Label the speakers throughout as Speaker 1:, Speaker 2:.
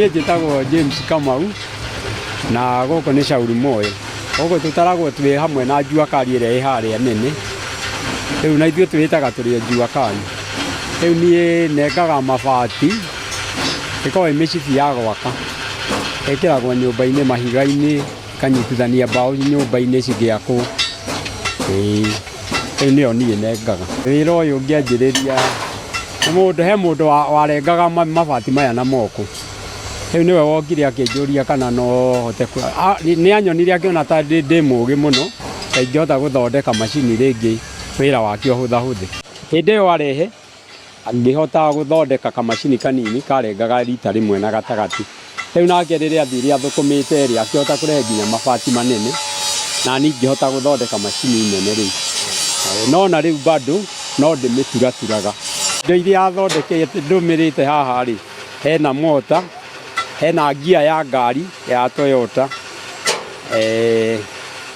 Speaker 1: Niĩ njĩtagwo James Kamau na gũkũ nĩ Shauri Moyo. Gũkũ tũtaragwo twĩ hamwe na juakari ĩrĩa ĩ harĩa nene. Rĩu na ithuĩ twĩtaga tũrĩ juakari. Rĩu niĩ nengaga mabati, ĩkoragwo ĩ micibi ya gwaka. Ĩkĩragwo nyũmba-inĩ mahiga-inĩ, ikanyitithania mbaũ nyũmba-inĩ cigĩakwo. Rĩu nĩyo niĩ nengaga. Wĩra ũyũ ngĩanjĩrĩria he mũndũ warengaga mabati maya na moko. Rĩu nĩwe wokire akĩnjũria kana no hote nĩ anyonire akĩona ta ndĩ mũũgĩ mũno ta ingĩhota gũthondeka macini rĩngĩ wĩra wakĩo hũthahũthĩ. Hĩndĩ ĩyo arehe ngĩhota gũthondeka kamacini kanini karengaga rita rĩmwe na gatagatĩ. Rĩu nake rĩrĩa athire athũkũmĩte rĩ akĩhota kũrehe nginya mabati manene na niĩ ngĩhota gũthondeka macini nene rĩu. No na rĩu bado no ndĩmĩturaturaga. Indo iria athondekete ndũmĩrĩte haha rĩ, hena mota, hena gia ya ngari ya Toyota,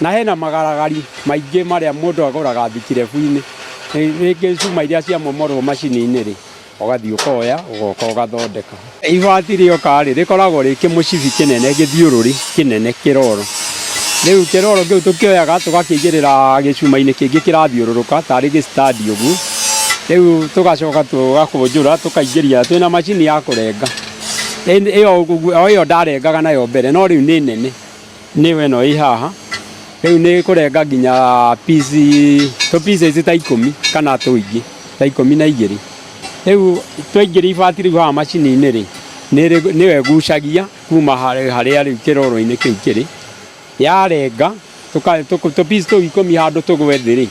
Speaker 1: na hena magaragari maingĩ marĩa mũndũ agũraga thikirebu-inĩ. Rĩngĩ cuma iria cia momorwo macini-inĩ rĩ, ũgathiĩ ũkoya ũgoka ũgathondeka. Ibati rĩoka rĩ rĩkoragwo rĩ kĩmũcibi kĩnene gĩthiũrũrĩ kĩnene kĩroro. Rĩu kĩroro kĩu tũkĩoyaga tũgakĩigĩrĩra gĩcuma-inĩ kĩngĩ kĩrathiũrũrũka tarĩ gĩstandi ũguo. Rĩu tũgacoka tũgakũnjũra tũkaingĩria twĩna macini ya kũrenga. Ĩyo ndarengaga nayo mbere no rĩu nĩ nene. Nĩyo ĩno ĩ haha. Rĩu nĩ kũrenga nginya tũ-pieces ta 10 kana tũingĩ ta 12. Rĩu twaingĩria ibati rĩu haha macini-inĩ rĩ, nĩyo ĩgucagia kuma harĩa rĩu kĩroro-inĩ kĩu kĩrĩ. Yarenga tũ-piece tũu 10 handũ tũgwe thĩ rĩ,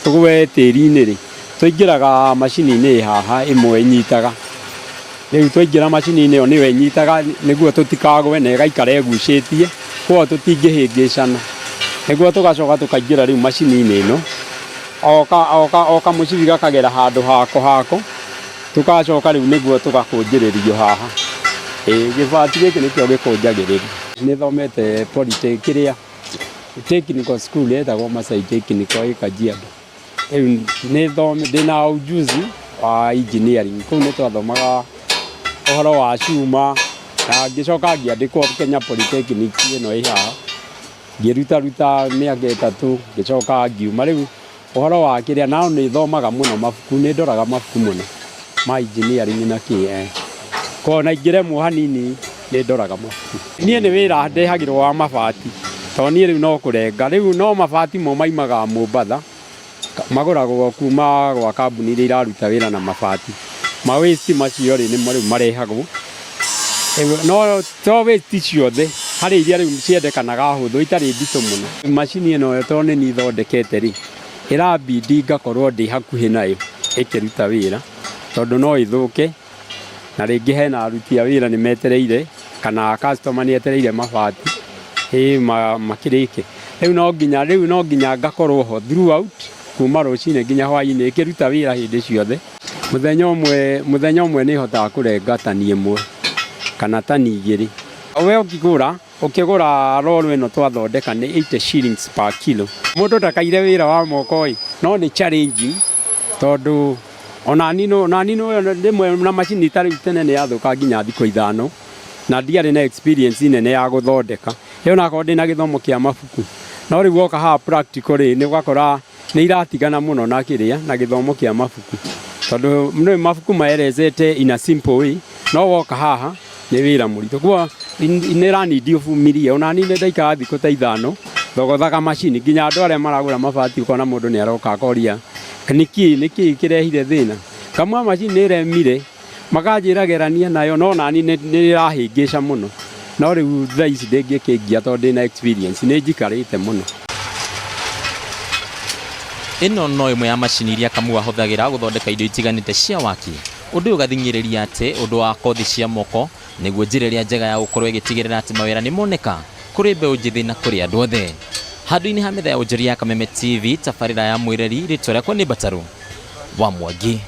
Speaker 1: tũgwe tĩri-inĩ rĩ, tũingĩraga macini-inĩ haha ĩmwe ĩnyitaga. Rĩu twaingĩra macini-inĩ ĩyo nĩyo ĩnyitaga nĩguo tũtikagwe na ĩgaikara ĩgucĩtie, koguo tũtingĩhĩngĩcana. Nĩguo tũgacoka tũkaingĩra rĩu macini-inĩ ĩno, o kamũcibi gakagera handũ hako, tũgacoka rĩu nĩguo tũgakũnjĩrĩrio haha. Gĩbati gĩkĩ nĩkĩo gĩkũnjagĩrĩria. Nĩthomete kĩrĩa technical school ĩtagwo Masai Technical ĩ Kajiado. Rĩu ndĩna ujuzi wa engineering, kũu nĩ twathomaga ũhoro wa cuma na ngĩcoka ngĩandĩkwo Kenya Polytechnic ĩno ĩ haha. Ngĩruta mĩaka 3 ngĩcoka ngiuma. Rĩu ũhoro wa kĩrĩa nao nĩ thomaga mũno mabuku, nĩ ndoraga mabuku mũno ma engineering na kĩ. Koguo na ingĩremwo hanini nĩ ndoraga mabuku. Niĩ nĩ wĩra ndehagĩrwo wa mabati, tondũ niĩ rĩu no kũrenga. Rĩu no mabati mo maimaga Mombatha, magũragwo kuma gwa kambuni iria iraruta wĩra na mabati. Ma-waste macio rĩ nĩmo rĩu marehagwo. No to waste ciothe, harĩ iria rĩu ciendekanaga hũthũ itarĩ nditũ mũno. Macini ĩno tondũ nĩ niĩ thondekete rĩ, ĩrabidi ngakorwo ndĩ hakuhĩ nayo ĩkĩruta wĩra, tondũ no ĩthũke na rĩngĩ hena aruti a wĩra nĩ metereire kana customer nĩ etereire mabati makĩrĩke. Rĩu no nginya ngakorwo ho throughout kuma rũcinĩ nginya hwaĩ-inĩ ĩkĩruta wĩra hĩndĩ ciothe. Mũthenya ũmwe nĩ hotaga kũrenga tani 1 kana tani 2. We ũkĩgũra roro ĩno twathondeka nĩ 80 shillings per kilo. Mũndũ ndakaire wĩra wa moko no nĩ challenging, tondũ ona nino rĩmwe na macini ta rĩu tene nĩ yathũka nginya thikũ 5 na ndiarĩ na experience nene ya gũthondeka. Rĩu nakorwo ndĩna gĩthomo kĩa mabuku, no rĩu woka haha practical rĩ, nĩ ũgakora nĩ iratigana mũno na gĩthomo kĩa mabuku, tondũ nĩ mabuku maerezete in a simple way, no woka haha nĩ wĩra mũritũ. Koguo nĩ ranidi ũbumirie. Ona niĩ ndaikara thikũ ta 5 thogothaga macini, nginya andũ arĩa maragũra mabati ũkona mũndũ nĩ aroka akoria nĩkĩ kĩrehire thĩna. Kamwe macini nĩ ĩremire makanjĩra gerania nayo, no nani nĩ ĩrahĩngĩca mũno. No rĩu thaa ici ndĩngĩkĩngia tondũ ndĩna experience, nĩ njikarĩte mũno.
Speaker 2: Ĩno no ĩmwe ya macini iria Kamau ahũthagĩra gũthondeka indo itiganĩte cia waki. Ũndũ ũgathingĩrĩria atĩ ũndũ wa kothi cia moko nĩguo njĩra ĩrĩa njega ya gũkorwo ĩgĩtigĩrĩra atĩ mawĩra nĩ moneka kũrĩ mbeũ njĩthĩ na kũrĩ andũ othe. Handũ-inĩ ha metha ya ũnjĩria ya Kameme TV, tabarĩra ya mwĩreri, rĩtwa rĩakwa nĩ Mbataru wa Mwangi.